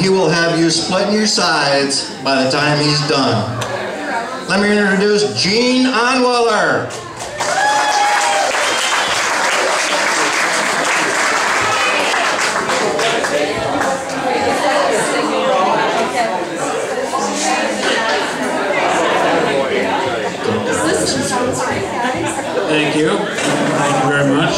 He will have you splitting your sides by the time he's done. Let me introduce Gene Onweller. Thank you. Thank you very much.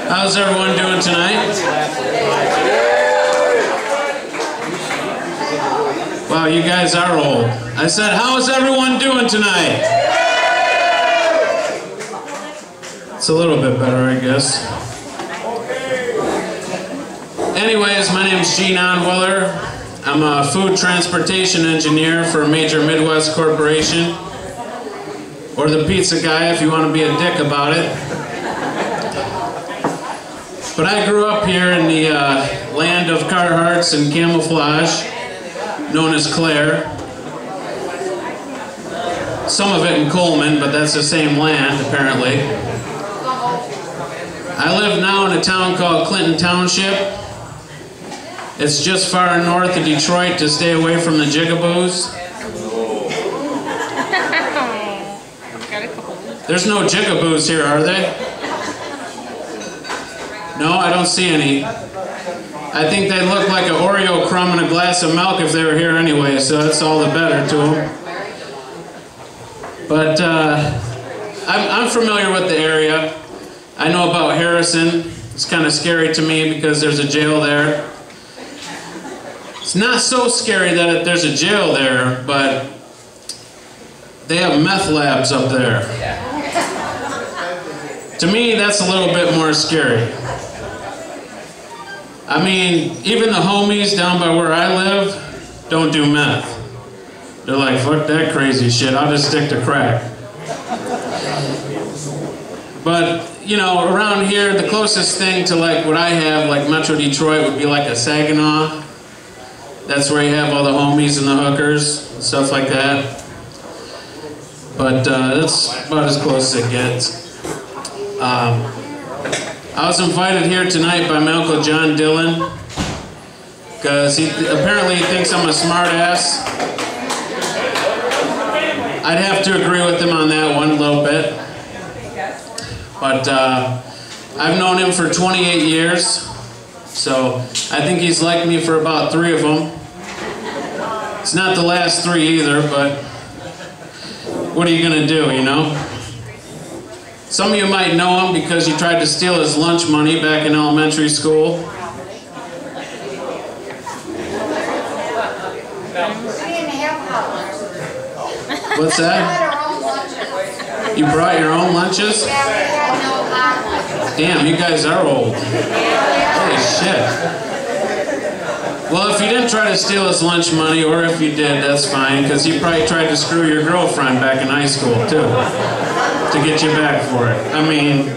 How's everyone doing tonight? Wow, you guys are old. I said, how's everyone doing tonight? It's a little bit better, I guess. Anyways, my name's Gene Onweller. I'm a food transportation engineer for a major Midwest corporation. Or the pizza guy if you want to be a dick about it. But I grew up here in the land of Carhartts and camouflage, known as Clare. Some of it in Coleman, but that's the same land, apparently. I live now in a town called Clinton Township. It's just far north of Detroit to stay away from the jigaboos. There's no jigaboos here, are there? No, I don't see any. I think they'd look like an Oreo crumb and a glass of milk if they were here anyway, so that's all the better to them. But I'm familiar with the area. I know about Harrison. It's kind of scary to me because there's a jail there. It's not so scary that there's a jail there, but they have meth labs up there. To me, that's a little bit more scary. I mean, even the homies down by where I live don't do meth. They're like, fuck that crazy shit, I'll just stick to crack. But, you know, around here, the closest thing to like what I have, like Metro Detroit, would be like a Saginaw. That's where you have all the homies and the hookers and stuff like that. But that's about as close as it gets. I was invited here tonight by my Uncle John Dillon because he apparently thinks I'm a smart ass. I'd have to agree with him on that one a little bit. But I've known him for 28 years, so I think he's liked me for about 3 of them. It's not the last 3 either, but what are you gonna do, you know? Some of you might know him because you tried to steal his lunch money back in elementary school. What's that? You brought your own lunches? Damn, you guys are old. Holy shit. Well, if you didn't try to steal his lunch money, or if you did, that's fine, because he probably tried to screw your girlfriend back in high school, too, to get you back for it. I mean,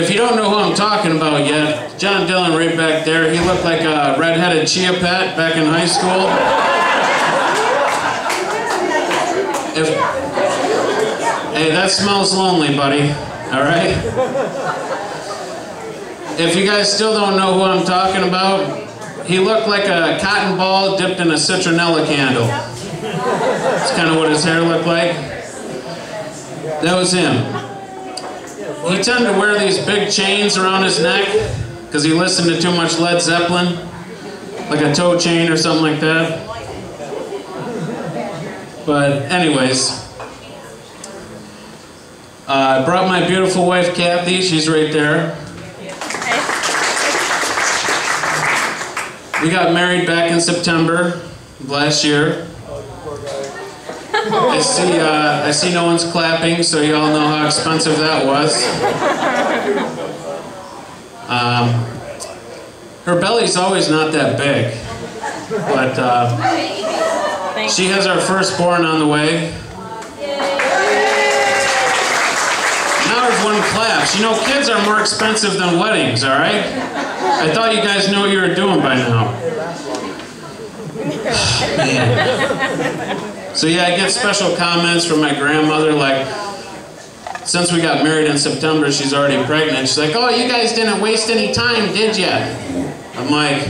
if you don't know who I'm talking about yet, John Dillon right back there, he looked like a red-headed chia pet back in high school. Hey, that smells lonely, buddy, all right? If you guys still don't know who I'm talking about, he looked like a cotton ball dipped in a citronella candle. That's kind of what his hair looked like. That was him. He tended to wear these big chains around his neck because he listened to too much Led Zeppelin, like a toe chain or something like that. But anyways, I brought my beautiful wife Kathy, she's right there. We got married back in September of last year. I see no one's clapping, so you all know how expensive that was. Her belly's always not that big, but she has our firstborn on the way. Now everyone claps. You know, kids are more expensive than weddings, all right? I thought you guys knew what you were doing by now. Man. So yeah, I get special comments from my grandmother, like, since we got married in September, she's already pregnant. She's like, oh, you guys didn't waste any time, did you? I'm like,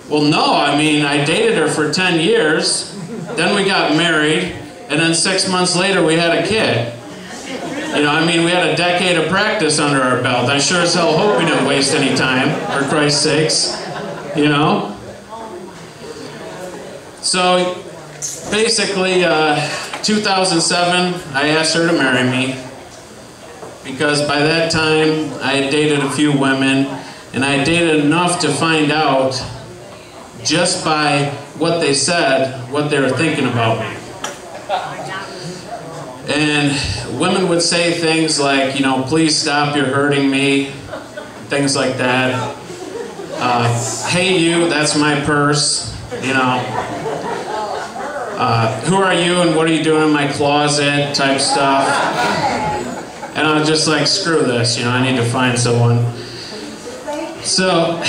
well, no, I mean, I dated her for 10 years, then we got married, and then 6 months later we had a kid. You know, I mean, we had a decade of practice under our belt. I sure as hell hope we didn't waste any time, for Christ's sakes, you know? So, basically, 2007, I asked her to marry me, because by that time, I had dated a few women, and I had dated enough to find out, just by what they said, what they were thinking about me. And women would say things like, you know, please stop, you're hurting me, things like that. Hey you, that's my purse, you know. Who are you and what are you doing in my closet, type stuff. And I was just like, screw this, you know, I need to find someone. So,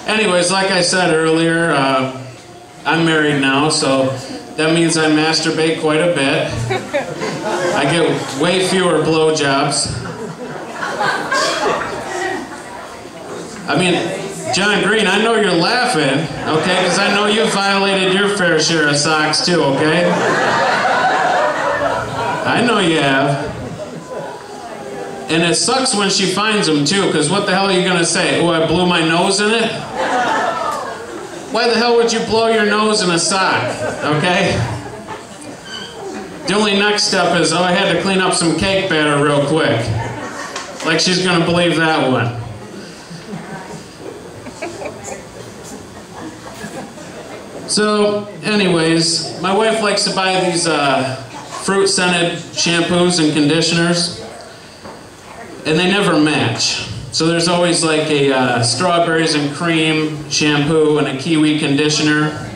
anyways, like I said earlier, I'm married now, so that means I masturbate quite a bit. I get way fewer blowjobs. I mean, John Green, I know you're laughing, okay? Because I know you violated your fair share of socks too, okay? I know you have. And it sucks when she finds them too, because what the hell are you going to say? Oh, I blew my nose in it? Why the hell would you blow your nose in a sock, okay? The only next step is, oh, I had to clean up some cake batter real quick. Like she's going to believe that one. So, anyways, my wife likes to buy these fruit-scented shampoos and conditioners, and they never match. So there's always like a strawberries and cream shampoo and a kiwi conditioner.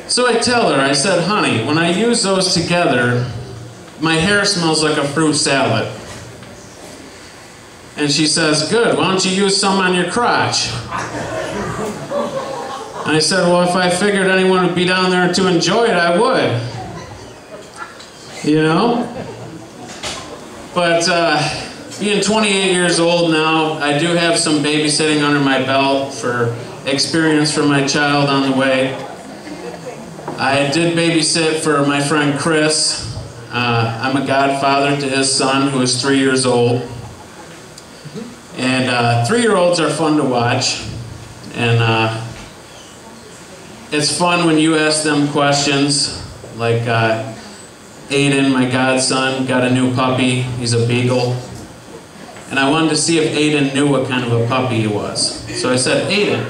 So I tell her, I said, honey, when I use those together, my hair smells like a fruit salad. And she says, good, why don't you use some on your crotch? And I said, well, if I figured anyone would be down there to enjoy it, I would. You know? But, being 28 years old now, I do have some babysitting under my belt for experience for my child on the way. I did babysit for my friend Chris. I'm a godfather to his son, who is 3 years old. And 3-year-olds are fun to watch. And it's fun when you ask them questions, like Aiden, my godson, got a new puppy. He's a beagle. And I wanted to see if Aiden knew what kind of a puppy he was. So I said, Aiden,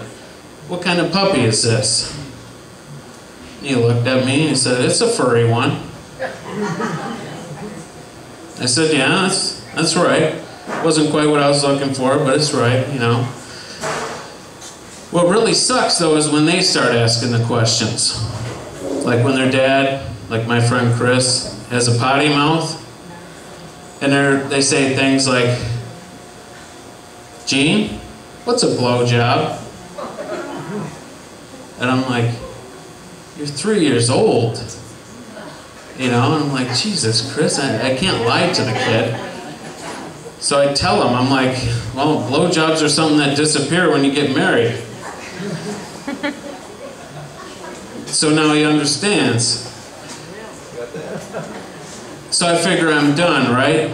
what kind of puppy is this? And he looked at me and he said, it's a furry one. I said, yeah, that's right. Wasn't quite what I was looking for, but it's right, you know. What really sucks, though, is when they start asking the questions. Like when their dad, like my friend Chris, has a potty mouth, and they say things like, Gene, what's a blowjob? And I'm like, you're 3 years old. You know, and I'm like, Jesus, Chris, I can't lie to the kid. So I tell him, I'm like, well, blowjobs are something that disappear when you get married. So now he understands. So I figure I'm done, right?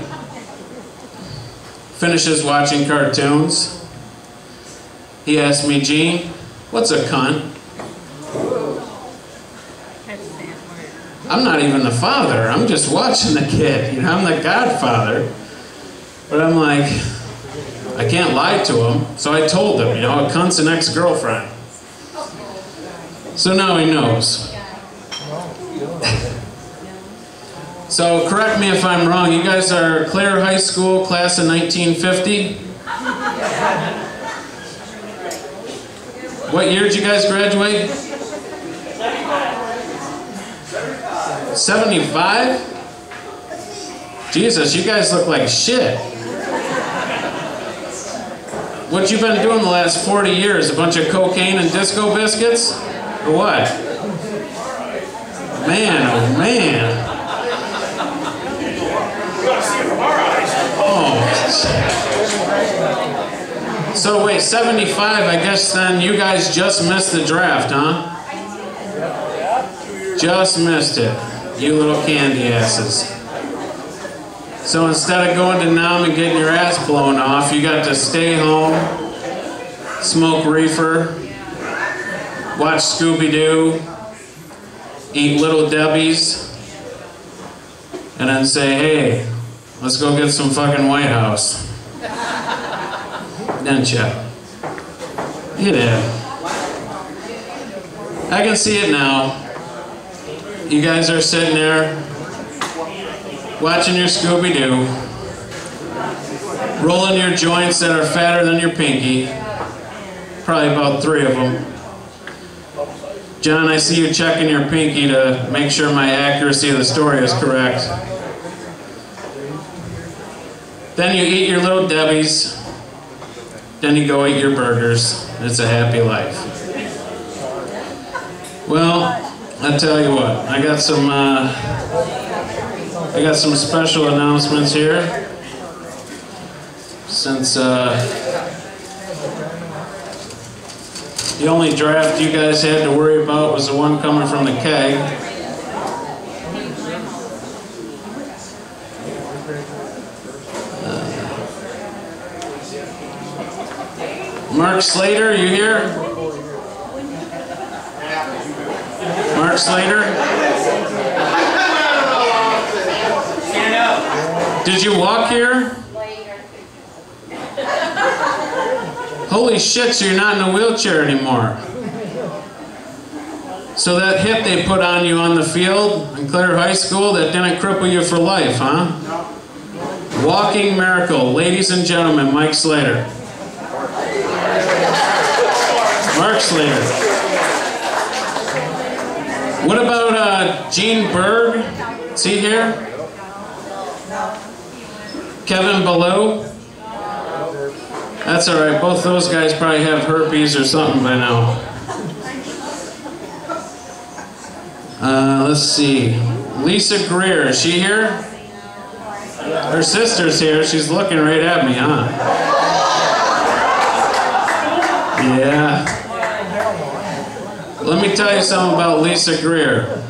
Finishes watching cartoons. He asked me, Gene, what's a cunt? I'm not even the father. I'm just watching the kid. You know, I'm the godfather. But I'm like, I can't lie to him. So I told him, you know, a cunt's an ex-girlfriend. So now he knows. So correct me if I'm wrong. You guys are Clare High School, class of 1950? What year did you guys graduate? 75? Jesus, you guys look like shit. what you been doing the last 40 years? A bunch of cocaine and disco biscuits? Or what? Man, oh man. Oh. So wait, 75, I guess then you guys just missed the draft, huh? Just missed it. You little candy asses. So instead of going to Nam and getting your ass blown off, you got to stay home, smoke reefer, watch Scooby-Doo, eat Little Debbie's, and then say, hey, let's go get some fucking White House. Didn't ya? You did. I can see it now. You guys are sitting there, watching your Scooby-Doo, rolling your joints that are fatter than your pinky, probably about 3 of them. John, I see you checking your pinky to make sure my accuracy of the story is correct. Then you eat your Little Debbie's, then you go eat your burgers. It's a happy life. Well, I'll tell you what, I got some special announcements here. Since the only draft you guys had to worry about was the one coming from the keg. Mark Slater, you here? Mark Slater? Did you walk here? Holy shit, so you're not in a wheelchair anymore. So that hip they put on you on the field in Clare High School, that didn't cripple you for life, huh? Walking miracle. Ladies and gentlemen, Mike Slater. Mark Slater. What about Gene Berg? Is he here? Kevin Ballou? That's alright, both those guys probably have herpes or something by now. Let's see. Lisa Greer, is she here? Her sister's here, she's looking right at me, huh? Yeah. Let me tell you something about Lisa Greer.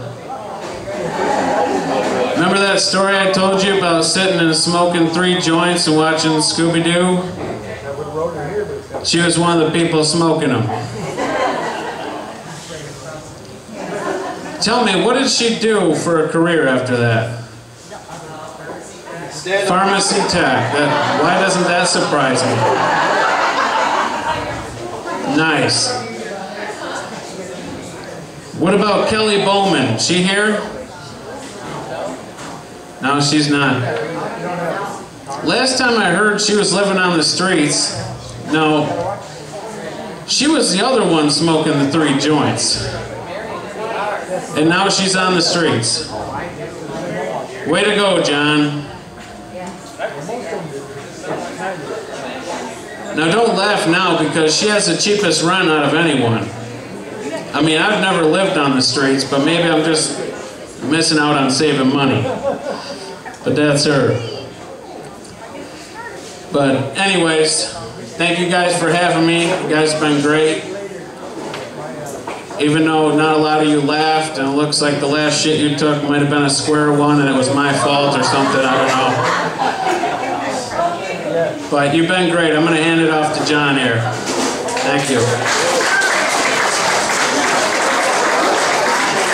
Remember that story I told you about sitting and smoking 3 joints and watching Scooby-Doo? She was one of the people smoking them. Tell me, what did she do for a career after that? Pharmacy tech. Why doesn't that surprise me? Nice. What about Kelly Bowman? She here? No, she's not. Last time I heard she was living on the streets. No, she was the other one smoking the 3 joints. And now she's on the streets. Way to go, John. Now don't laugh now because she has the cheapest rent out of anyone. I mean, I've never lived on the streets, but maybe I'm just missing out on saving money. But that's her. But anyways, thank you guys for having me. You guys have been great. Even though not a lot of you laughed, and it looks like the last shit you took might have been a square one and it was my fault or something, I don't know. But you've been great. I'm going to hand it off to John here. Thank you.